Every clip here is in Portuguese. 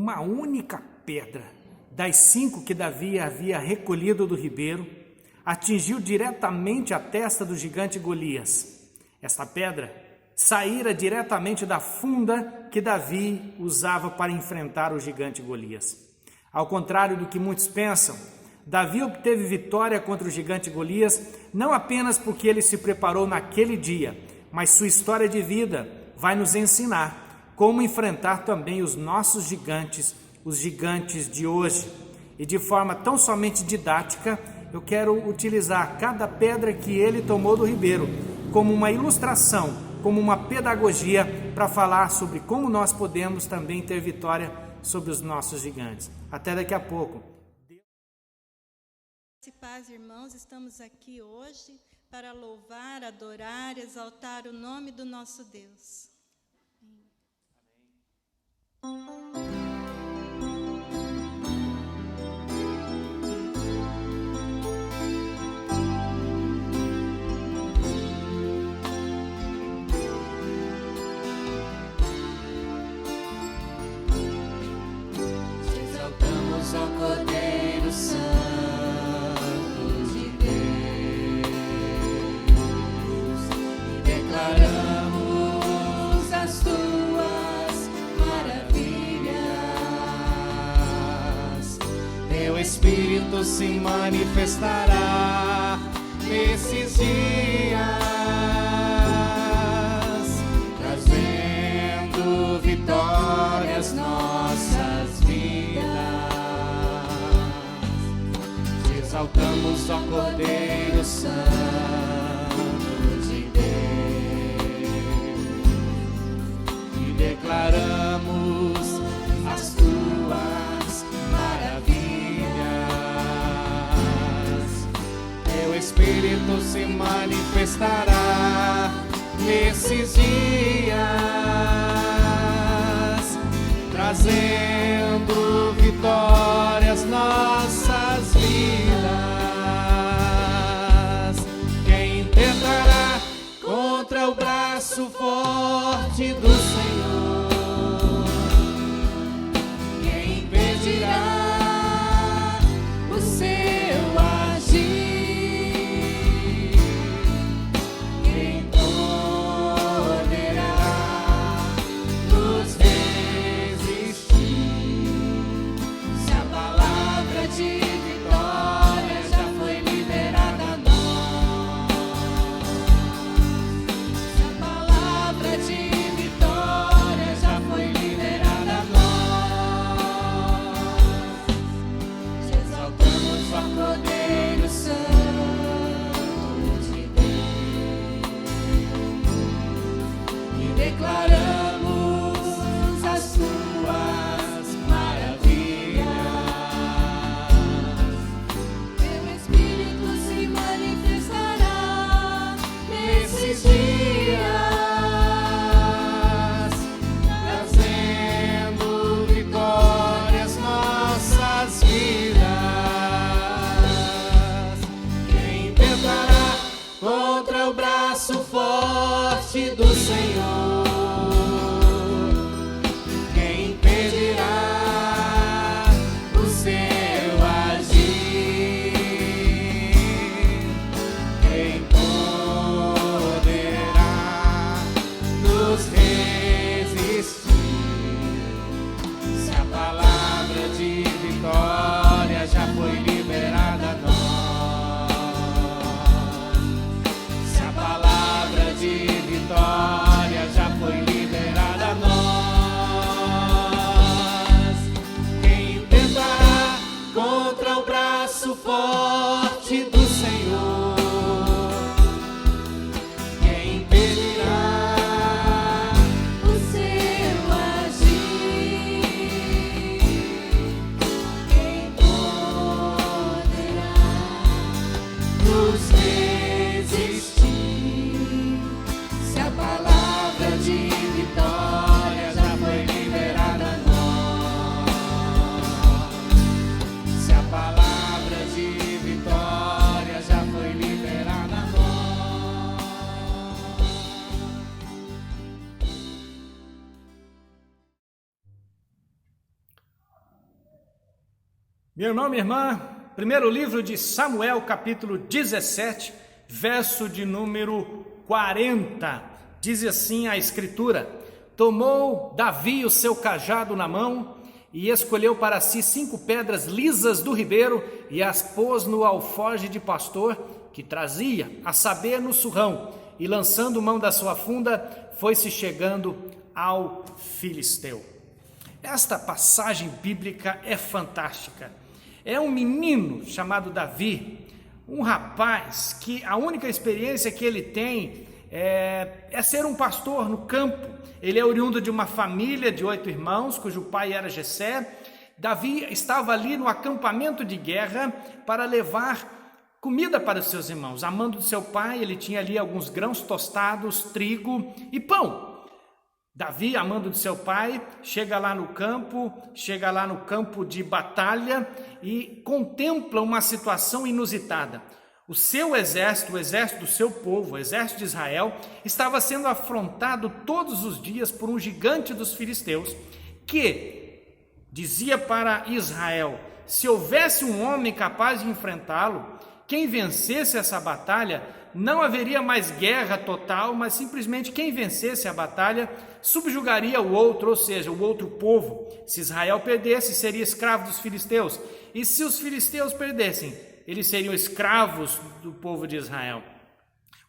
uma única pedra, das 5 que Davi havia recolhido do ribeiro, atingiu diretamente a testa do gigante Golias. Esta pedra saíra diretamente da funda que Davi usava para enfrentar o gigante Golias. Ao contrário do que muitos pensam, Davi obteve vitória contra o gigante Golias não apenas porque ele se preparou naquele dia, mas sua história de vida vai nos ensinar como enfrentar também os nossos gigantes, os gigantes de hoje. E de forma tão somente didática, eu quero utilizar cada pedra que ele tomou do ribeiro como uma ilustração, como uma pedagogia para falar sobre como nós podemos também ter vitória sobre os nossos gigantes. Até daqui a pouco. Paz, irmãos, estamos aqui hoje para louvar, adorar, exaltar o nome do nosso Deus. Exaltamos ao Cordeiro Santo de Deus e declaramos as tuas maravilhas. Teu Espírito se manifestará nesses dias, trazendo vitórias nossas vidas. Exaltamos ao Cordeiro Santo de Deus e declaramos as tuas maravilhas. Teu Espírito se manifestará nesses dias, trazendo vitórias nossas vidas. Quem tentará contra o braço forte do Senhor? Quem impedirá o seu agir? Quem poderá nos resistir? Se a palavra de vitória já foi liberada a nós, se a palavra de vitória já foi liberada a nós, te exaltamos, ó Cordeiro Santo de Deus e declaramos as tuas maravilhas. Teu Espírito se manifestará nesses dias, trazendo vitórias nossas vidas. Quem tentará contra o braço forte do Senhor? Quem impedirá o seu agir? Quem poderá nos resistir? Se a palavra de vitória já foi liberada a nós, se a palavra de vitória já foi liberada a nós, quem tentará contra o braço forte do Senhor? Quem impedirá o seu agir? Quem poderá nos resistir? Se a palavra de vitória já foi liberada a nós, se a palavra de vitória Meu irmão, minha irmã, primeiro livro de Samuel, capítulo 17, verso de número 40, diz assim a escritura: tomou Davi o seu cajado na mão e escolheu para si 5 pedras lisas do ribeiro e as pôs no alforje de pastor que trazia, a saber, no surrão, e lançando mão da sua funda, foi-se chegando ao filisteu. Esta passagem bíblica é fantástica. É um menino chamado Davi, um rapaz que a única experiência que ele tem é ser um pastor no campo. Ele é oriundo de uma família de 8 irmãos, cujo pai era Jessé. Davi estava ali no acampamento de guerra para levar comida para os seus irmãos. Amando de seu pai, ele tinha ali alguns grãos tostados, trigo e pão. Davi, amando de seu pai, chega lá no campo de batalha e contempla uma situação inusitada. O seu exército, o exército do seu povo, o exército de Israel, estava sendo afrontado todos os dias por um gigante dos filisteus que dizia para Israel: se houvesse um homem capaz de enfrentá-lo, quem vencesse essa batalha, não haveria mais guerra total, mas simplesmente quem vencesse a batalha subjugaria o outro, ou seja, o outro povo. Se Israel perdesse, seria escravo dos filisteus. E se os filisteus perdessem, eles seriam escravos do povo de Israel.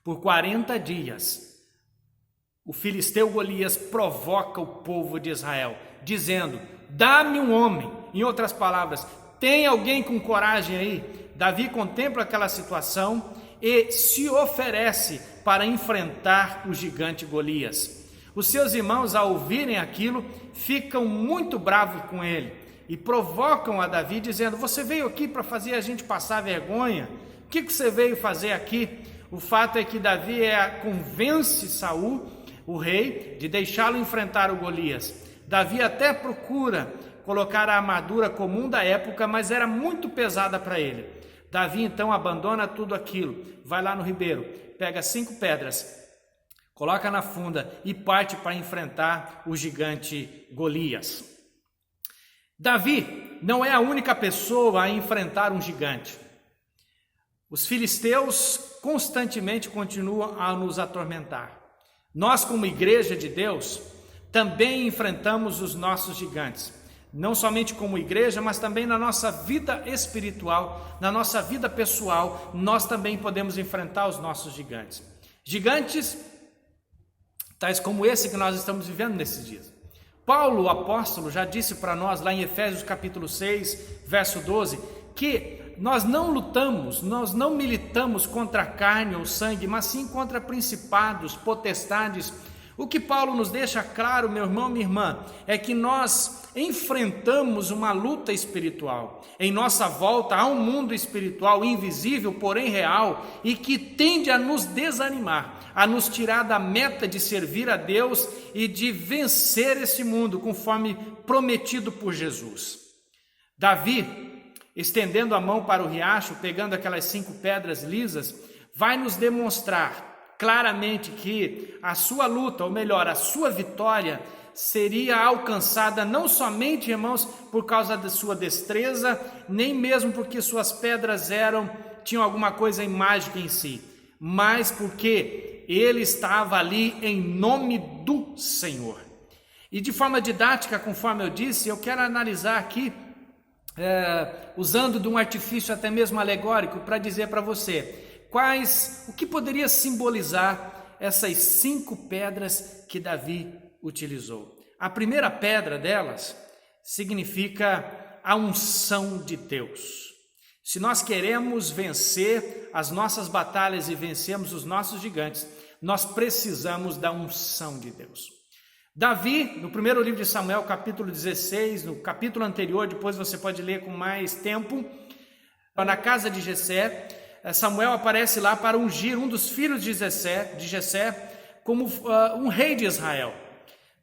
Por 40 dias, o filisteu Golias provoca o povo de Israel, dizendo: dá-me um homem. Em outras palavras, tem alguém com coragem aí? Davi contempla aquela situação e se oferece para enfrentar o gigante Golias. Os seus irmãos, ao ouvirem aquilo, ficam muito bravos com ele e provocam a Davi, dizendo: você veio aqui para fazer a gente passar vergonha? O que você veio fazer aqui? O fato é que Davi convence Saul, o rei, de deixá-lo enfrentar o Golias. Davi até procura colocar a armadura comum da época, mas era muito pesada para ele. Davi então abandona tudo aquilo, vai lá no ribeiro, pega 5 pedras, coloca na funda e parte para enfrentar o gigante Golias. Davi não é a única pessoa a enfrentar um gigante. Os filisteus constantemente continuam a nos atormentar. Nós, como igreja de Deus, também enfrentamos os nossos gigantes. Não somente como igreja, mas também na nossa vida espiritual, na nossa vida pessoal, nós também podemos enfrentar os nossos gigantes. Gigantes tais como esse que nós estamos vivendo nesses dias. Paulo, o apóstolo, já disse para nós lá em Efésios capítulo 6, verso 12, que nós não lutamos, nós não militamos contra a carne ou sangue, mas sim contra principados, potestades. O que Paulo nos deixa claro, meu irmão, minha irmã, é que nós enfrentamos uma luta espiritual. Em nossa volta há um mundo espiritual invisível, porém real, e que tende a nos desanimar, a nos tirar da meta de servir a Deus e de vencer esse mundo, conforme prometido por Jesus. Davi, estendendo a mão para o riacho, pegando aquelas 5 pedras lisas, vai nos demonstrar claramente que a sua luta, ou melhor, a sua vitória, seria alcançada não somente, irmãos, por causa da sua destreza, nem mesmo porque suas pedras tinham alguma coisa mágica em si, mas porque ele estava ali em nome do Senhor. E de forma didática, conforme eu disse, eu quero analisar aqui, usando de um artifício até mesmo alegórico, para dizer para você o que poderia simbolizar essas 5 pedras que Davi utilizou. A primeira pedra delas significa a unção de Deus. Se nós queremos vencer as nossas batalhas e vencermos os nossos gigantes, nós precisamos da unção de Deus. Davi, no primeiro livro de Samuel, capítulo 16, no capítulo anterior, depois você pode ler com mais tempo, na casa de Jessé, Samuel aparece lá para ungir um dos filhos de Jessé como um rei de Israel.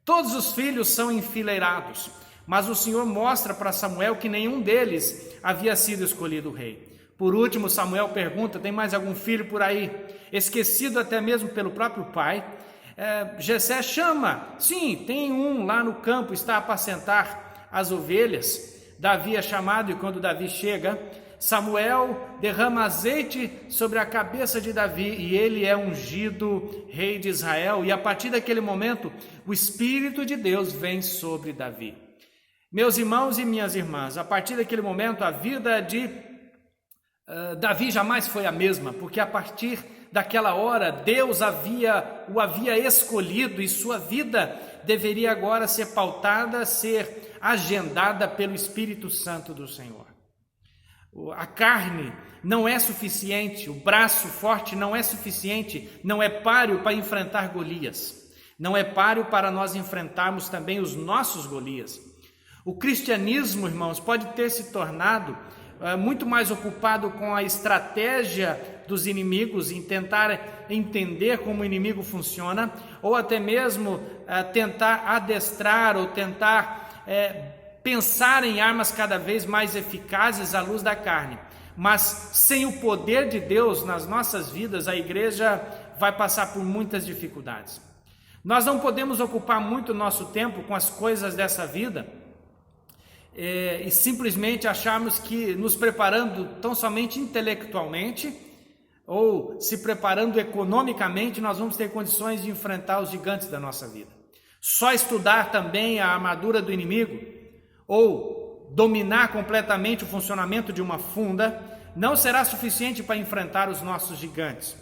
Todos os filhos são enfileirados, mas o Senhor mostra para Samuel que nenhum deles havia sido escolhido rei. Por último, Samuel pergunta: tem mais algum filho por aí? Esquecido até mesmo pelo próprio pai. Jessé chama: sim, tem um lá no campo, está a apacentar as ovelhas. Davi é chamado, e quando Davi chega, Samuel derrama azeite sobre a cabeça de Davi e ele é ungido rei de Israel. E a partir daquele momento, o Espírito de Deus vem sobre Davi. Meus irmãos e minhas irmãs, a partir daquele momento, a vida de Davi jamais foi a mesma, porque a partir daquela hora, Deus o havia escolhido e sua vida deveria agora ser pautada, ser agendada pelo Espírito Santo do Senhor. A carne não é suficiente, o braço forte não é suficiente, não é páreo para enfrentar Golias, não é páreo para nós enfrentarmos também os nossos Golias. O cristianismo, irmãos, pode ter se tornado muito mais ocupado com a estratégia dos inimigos, em tentar entender como o inimigo funciona, ou até mesmo tentar adestrar ou tentar pensar em armas cada vez mais eficazes à luz da carne. Mas sem o poder de Deus nas nossas vidas, a igreja vai passar por muitas dificuldades. Nós não podemos ocupar muito nosso tempo com as coisas dessa vida e simplesmente acharmos que nos preparando tão somente intelectualmente ou se preparando economicamente nós vamos ter condições de enfrentar os gigantes da nossa vida. Só estudar também a armadura do inimigo ou dominar completamente o funcionamento de uma funda não será suficiente para enfrentar os nossos gigantes.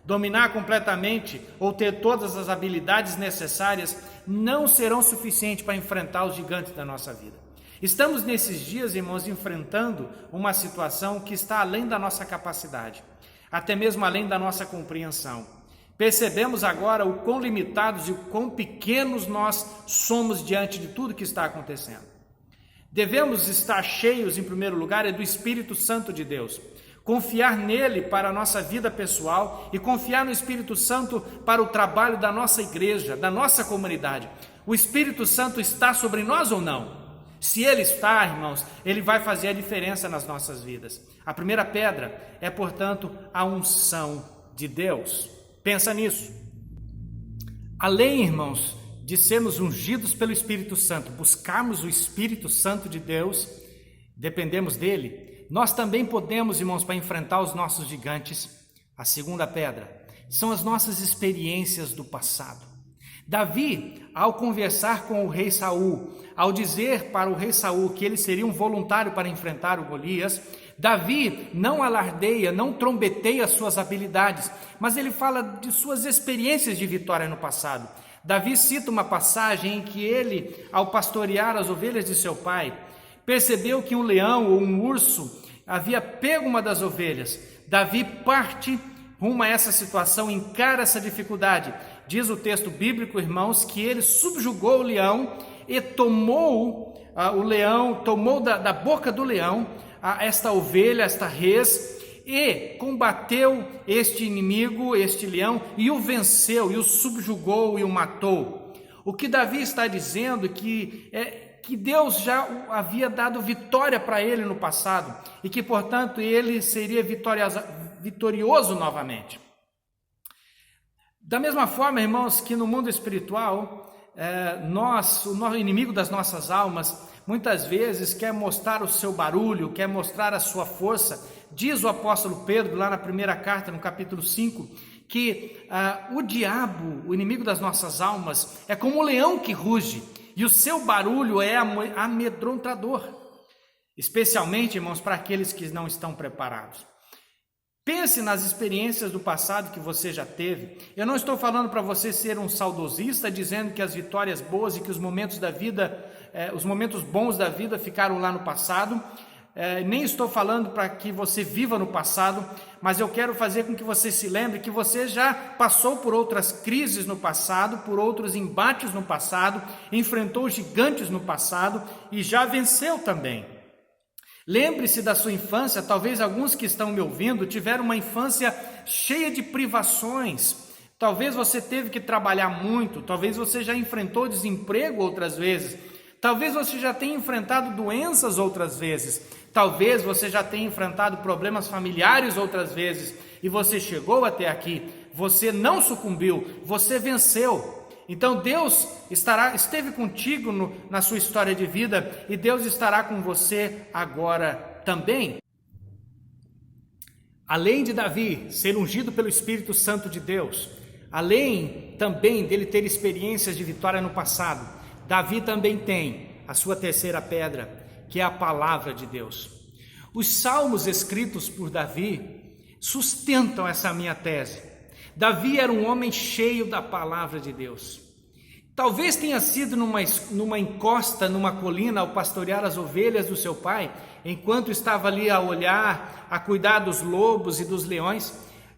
Dominar completamente ou ter todas as habilidades necessárias não serão suficientes para enfrentar os gigantes da nossa vida. Estamos nesses dias, irmãos, enfrentando uma situação que está além da nossa capacidade, até mesmo além da nossa compreensão. Percebemos agora o quão limitados e o quão pequenos nós somos diante de tudo que está acontecendo. Devemos estar cheios, em primeiro lugar, do Espírito Santo de Deus. Confiar nele para a nossa vida pessoal e confiar no Espírito Santo para o trabalho da nossa igreja, da nossa comunidade. O Espírito Santo está sobre nós ou não? Se ele está, irmãos, ele vai fazer a diferença nas nossas vidas. A primeira pedra é, portanto, a unção de Deus. Pensa nisso. Além, irmãos, de sermos ungidos pelo Espírito Santo, buscarmos o Espírito Santo de Deus, dependemos dele, nós também podemos, irmãos, para enfrentar os nossos gigantes. A segunda pedra são as nossas experiências do passado. Davi, ao conversar com o rei Saul, ao dizer para o rei Saul que ele seria um voluntário para enfrentar o Golias, Davi não alardeia, não trombeteia suas habilidades, mas ele fala de suas experiências de vitória no passado. Davi cita uma passagem em que ele, ao pastorear as ovelhas de seu pai, percebeu que um leão ou um urso havia pego uma das ovelhas. Davi parte rumo a essa situação, encara essa dificuldade. Diz o texto bíblico, irmãos, que ele subjugou o leão e tomou da boca do leão esta ovelha, esta res, e combateu este inimigo, este leão, e o venceu, e o subjugou, e o matou. O que Davi está dizendo que Deus já havia dado vitória para ele no passado, e que, portanto, ele seria vitorioso novamente. Da mesma forma, irmãos, que no mundo espiritual, o inimigo das nossas almas, muitas vezes quer mostrar o seu barulho, quer mostrar a sua força. Diz o apóstolo Pedro, lá na primeira carta, no capítulo 5, que o diabo, o inimigo das nossas almas, é como um leão que ruge, e o seu barulho é amedrontador, especialmente, irmãos, para aqueles que não estão preparados. Pense nas experiências do passado que você já teve. Eu não estou falando para você ser um saudosista, dizendo que as vitórias boas e que os momentos da vida, os momentos bons da vida ficaram lá no passado. Nem estou falando para que você viva no passado, mas eu quero fazer com que você se lembre que você já passou por outras crises no passado, por outros embates no passado, enfrentou gigantes no passado e já venceu também. Lembre-se da sua infância. Talvez alguns que estão me ouvindo tiveram uma infância cheia de privações. Talvez você teve que trabalhar muito, talvez você já enfrentou desemprego outras vezes, talvez você já tenha enfrentado doenças outras vezes, talvez você já tenha enfrentado problemas familiares outras vezes, e você chegou até aqui, você não sucumbiu, você venceu. Então Deus esteve contigo na sua história de vida e Deus estará com você agora também. Além de Davi ser ungido pelo Espírito Santo de Deus, além também dele ter experiências de vitória no passado, Davi também tem a sua terceira pedra, que é a palavra de Deus. Os salmos escritos por Davi sustentam essa minha tese. Davi era um homem cheio da palavra de Deus. Talvez tenha sido numa encosta, numa colina, ao pastorear as ovelhas do seu pai, enquanto estava ali a olhar, a cuidar dos lobos e dos leões,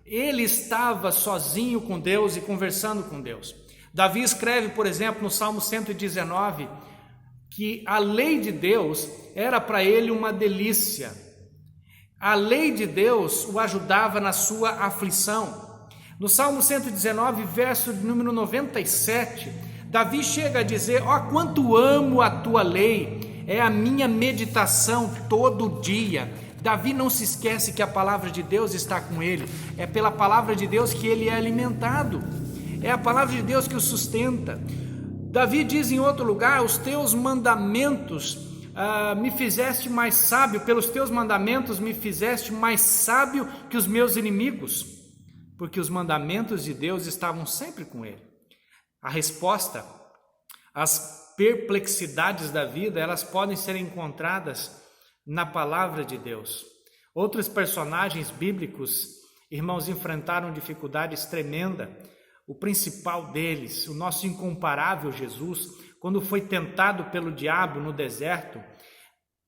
ele estava sozinho com Deus e conversando com Deus. Davi escreve, por exemplo, no Salmo 119, que a lei de Deus era para ele uma delícia. A lei de Deus o ajudava na sua aflição. No Salmo 119, verso número 97, Davi chega a dizer: ó, quanto amo a tua lei, é a minha meditação todo dia. Davi não se esquece que a palavra de Deus está com ele, é pela palavra de Deus que ele é alimentado, é a palavra de Deus que o sustenta. Davi diz em outro lugar: os teus mandamentos me fizeste mais sábio, pelos teus mandamentos me fizeste mais sábio que os meus inimigos. Porque os mandamentos de Deus estavam sempre com ele. A resposta às perplexidades da vida, elas podem ser encontradas na palavra de Deus. Outros personagens bíblicos, irmãos, enfrentaram dificuldades tremendas. O principal deles, o nosso incomparável Jesus, quando foi tentado pelo diabo no deserto,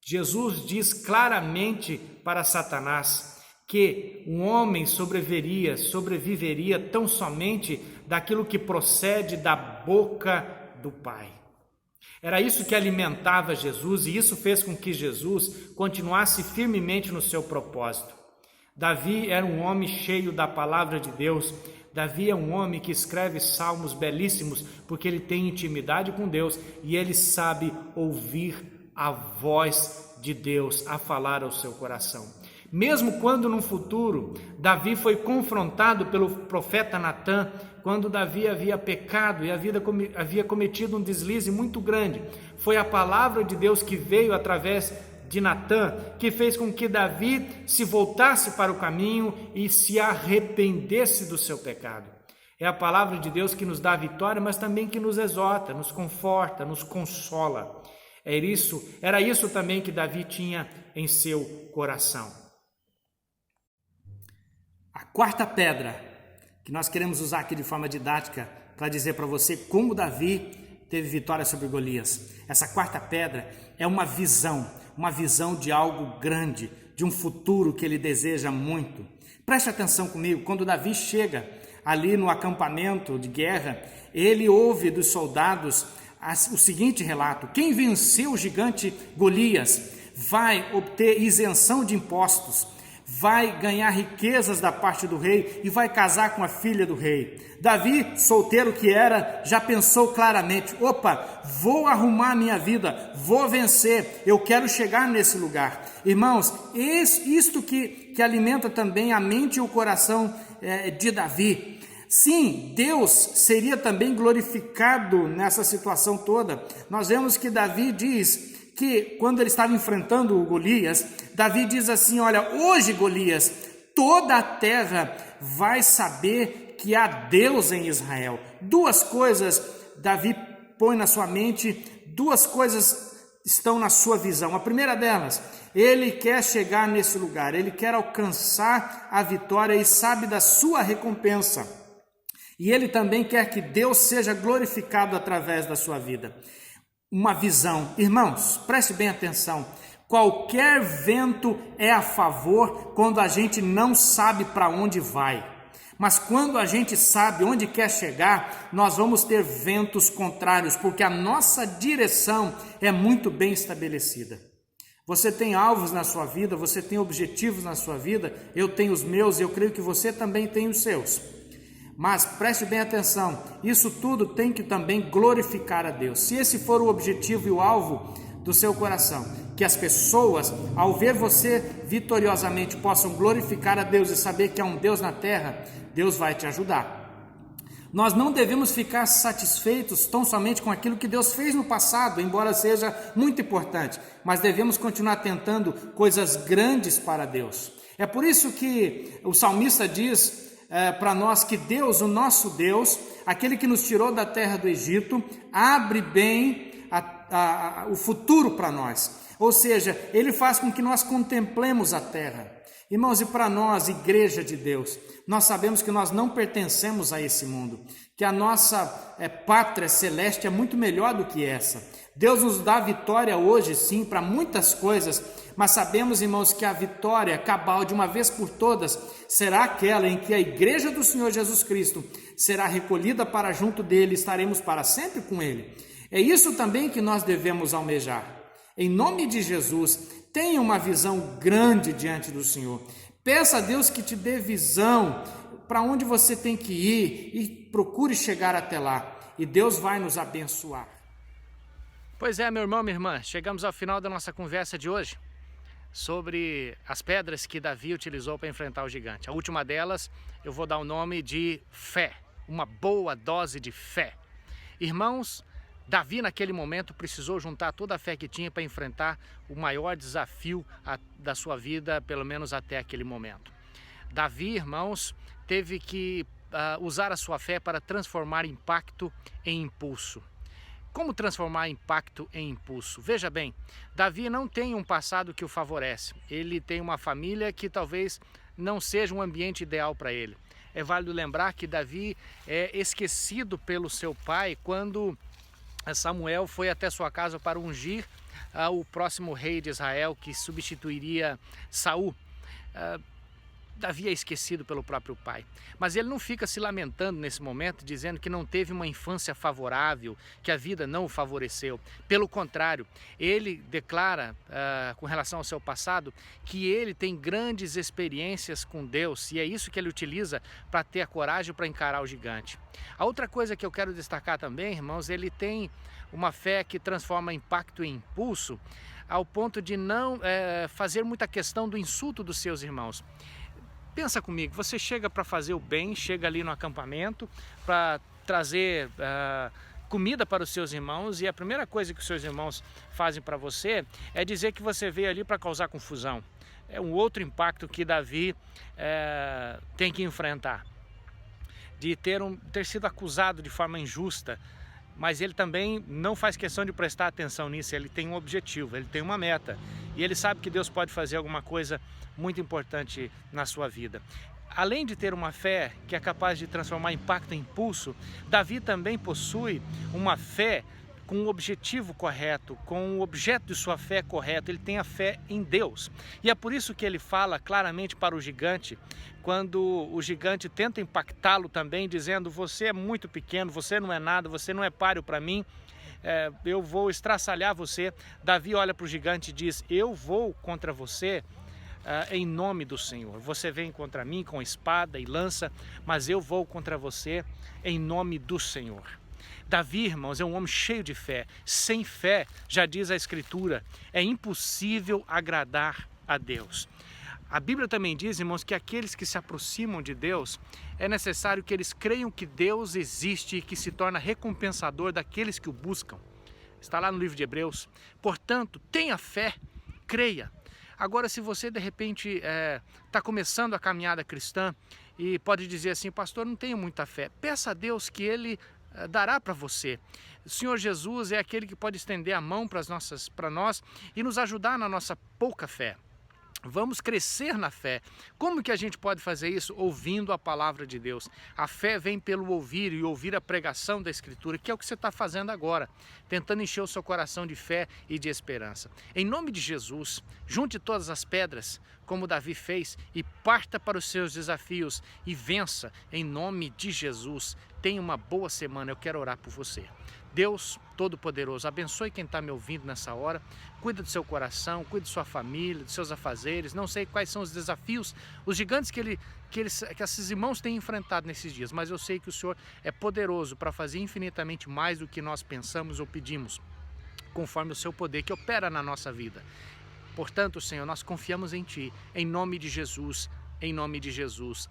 Jesus diz claramente para Satanás que um homem sobreviveria tão somente daquilo que procede da boca do Pai. Era isso que alimentava Jesus e isso fez com que Jesus continuasse firmemente no seu propósito. Davi era um homem cheio da palavra de Deus. Davi é um homem que escreve salmos belíssimos porque ele tem intimidade com Deus e ele sabe ouvir a voz de Deus a falar ao seu coração. Mesmo quando no futuro Davi foi confrontado pelo profeta Natã, quando Davi havia pecado e havia cometido um deslize muito grande, foi a palavra de Deus que veio através de Natã que fez com que Davi se voltasse para o caminho e se arrependesse do seu pecado. É a palavra de Deus que nos dá vitória, mas também que nos exorta, nos conforta, nos consola. Era isso também que Davi tinha em seu coração. A quarta pedra que nós queremos usar aqui de forma didática para dizer para você como Davi teve vitória sobre Golias. Essa quarta pedra é uma visão de algo grande, de um futuro que ele deseja muito. Preste atenção comigo, quando Davi chega ali no acampamento de guerra, ele ouve dos soldados o seguinte relato: quem venceu o gigante Golias vai obter isenção de impostos, vai ganhar riquezas da parte do rei e vai casar com a filha do rei. Davi, solteiro que era, já pensou claramente: opa, vou arrumar minha vida, vou vencer, eu quero chegar nesse lugar. Irmãos, isto que alimenta também a mente e o coração de Davi. Sim, Deus seria também glorificado nessa situação toda. Nós vemos que Davi diz que quando ele estava enfrentando o Golias, Davi diz assim: olha, hoje, Golias, toda a terra vai saber que há Deus em Israel. Duas coisas Davi põe na sua mente, duas coisas estão na sua visão. A primeira delas, ele quer chegar nesse lugar, ele quer alcançar a vitória e sabe da sua recompensa. E ele também quer que Deus seja glorificado através da sua vida. Uma visão. Irmãos, preste bem atenção. Qualquer vento é a favor quando a gente não sabe para onde vai. Mas quando a gente sabe onde quer chegar, nós vamos ter ventos contrários, porque a nossa direção é muito bem estabelecida. Você tem alvos na sua vida, você tem objetivos na sua vida, eu tenho os meus e eu creio que você também tem os seus. Mas preste bem atenção, isso tudo tem que também glorificar a Deus. Se esse for o objetivo e o alvo do seu coração, que as pessoas, ao ver você vitoriosamente, possam glorificar a Deus e saber que há um Deus na terra, Deus vai te ajudar. Nós não devemos ficar satisfeitos tão somente com aquilo que Deus fez no passado, embora seja muito importante, mas devemos continuar tentando coisas grandes para Deus. É por isso que o salmista diz para nós que Deus, o nosso Deus, aquele que nos tirou da terra do Egito, abre bem o futuro para nós. Ou seja, Ele faz com que nós contemplemos a terra. Irmãos, e para nós, igreja de Deus, nós sabemos que nós não pertencemos a esse mundo, que a nossa pátria celeste é muito melhor do que essa. Deus nos dá vitória hoje, sim, para muitas coisas, mas sabemos, irmãos, que a vitória cabal, de uma vez por todas, será aquela em que a igreja do Senhor Jesus Cristo será recolhida para junto dele, estaremos para sempre com ele. É isso também que nós devemos almejar. Em nome de Jesus, tenha uma visão grande diante do Senhor. Peça a Deus que te dê visão para onde você tem que ir e procure chegar até lá. E Deus vai nos abençoar. Pois é, meu irmão, minha irmã, chegamos ao final da nossa conversa de hoje sobre as pedras que Davi utilizou para enfrentar o gigante. A última delas eu vou dar o nome de fé, uma boa dose de fé. Irmãos, Davi naquele momento precisou juntar toda a fé que tinha para enfrentar o maior desafio da sua vida, pelo menos até aquele momento. Davi, irmãos, teve que usar a sua fé para transformar impacto em impulso. Como transformar impacto em impulso? Veja bem, Davi não tem um passado que o favorece. Ele tem uma família que talvez não seja um ambiente ideal para ele. É válido lembrar que Davi é esquecido pelo seu pai quando Samuel foi até sua casa para ungir o próximo rei de Israel, que substituiria Saul. Davi é esquecido pelo próprio pai, mas ele não fica se lamentando nesse momento, dizendo que não teve uma infância favorável, que a vida não o favoreceu. Pelo contrário, ele declara com relação ao seu passado que ele tem grandes experiências com Deus, e é isso que ele utiliza para ter a coragem para encarar o gigante. A outra coisa que eu quero destacar também, irmãos, ele tem uma fé que transforma impacto em impulso, ao ponto de não fazer muita questão do insulto dos seus irmãos. Pensa comigo, você chega para fazer o bem, chega ali no acampamento para trazer comida para os seus irmãos, e a primeira coisa que os seus irmãos fazem para você é dizer que você veio ali para causar confusão. É um outro impacto que Davi tem que enfrentar, de ter sido acusado de forma injusta, mas ele também não faz questão de prestar atenção nisso. Ele tem um objetivo, ele tem uma meta, e ele sabe que Deus pode fazer alguma coisa muito importante na sua vida. Além de ter uma fé que é capaz de transformar impacto em impulso, Davi também possui uma fé com o objetivo correto, com o objeto de sua fé correto. Ele tem a fé em Deus. E é por isso que ele fala claramente para o gigante, quando o gigante tenta impactá-lo também, dizendo: você é muito pequeno, você não é nada, você não é páreo para mim, eu vou estraçalhar você. Davi olha para o gigante e diz: eu vou contra você em nome do Senhor. Você vem contra mim com espada e lança, mas eu vou contra você em nome do Senhor. Davi, irmãos, é um homem cheio de fé. Sem fé, já diz a Escritura, é impossível agradar a Deus. A Bíblia também diz, irmãos, que aqueles que se aproximam de Deus, é necessário que eles creiam que Deus existe e que se torna recompensador daqueles que o buscam. Está lá no livro de Hebreus. Portanto, tenha fé, creia. Agora, se você de repente está começando a caminhada cristã e pode dizer assim: pastor, não tenho muita fé, peça a Deus que Ele dará para você. O Senhor Jesus é aquele que pode estender a mão para nós e nos ajudar na nossa pouca fé. Vamos crescer na fé. Como que a gente pode fazer isso? Ouvindo a palavra de Deus. A fé vem pelo ouvir, e ouvir a pregação da Escritura, que é o que você está fazendo agora, tentando encher o seu coração de fé e de esperança. Em nome de Jesus, junte todas as pedras, como Davi fez, e parta para os seus desafios e vença em nome de Jesus. Tenha uma boa semana, eu quero orar por você. Deus Todo-Poderoso, abençoe quem está me ouvindo nessa hora, cuida do seu coração, cuida de sua família, dos seus afazeres. Não sei quais são os desafios, os gigantes que esses irmãos têm enfrentado nesses dias, mas eu sei que o Senhor é poderoso para fazer infinitamente mais do que nós pensamos ou pedimos, conforme o seu poder que opera na nossa vida. Portanto, Senhor, nós confiamos em Ti, em nome de Jesus,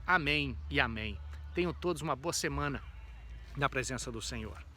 amém e amém. Tenham todos uma boa semana. na presença do Senhor.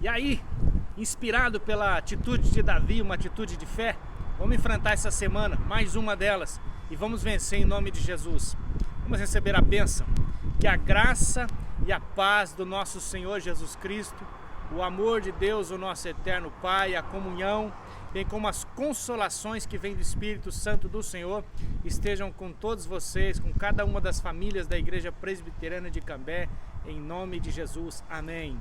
E aí, inspirado pela atitude de Davi, uma atitude de fé, vamos enfrentar essa semana, mais uma delas, e vamos vencer em nome de Jesus. Vamos receber a bênção, que a graça e a paz do nosso Senhor Jesus Cristo, o amor de Deus, o nosso eterno Pai, a comunhão, bem como as consolações que vêm do Espírito Santo do Senhor, estejam com todos vocês, com cada uma das famílias da Igreja Presbiteriana de Cambé, em nome de Jesus. Amém.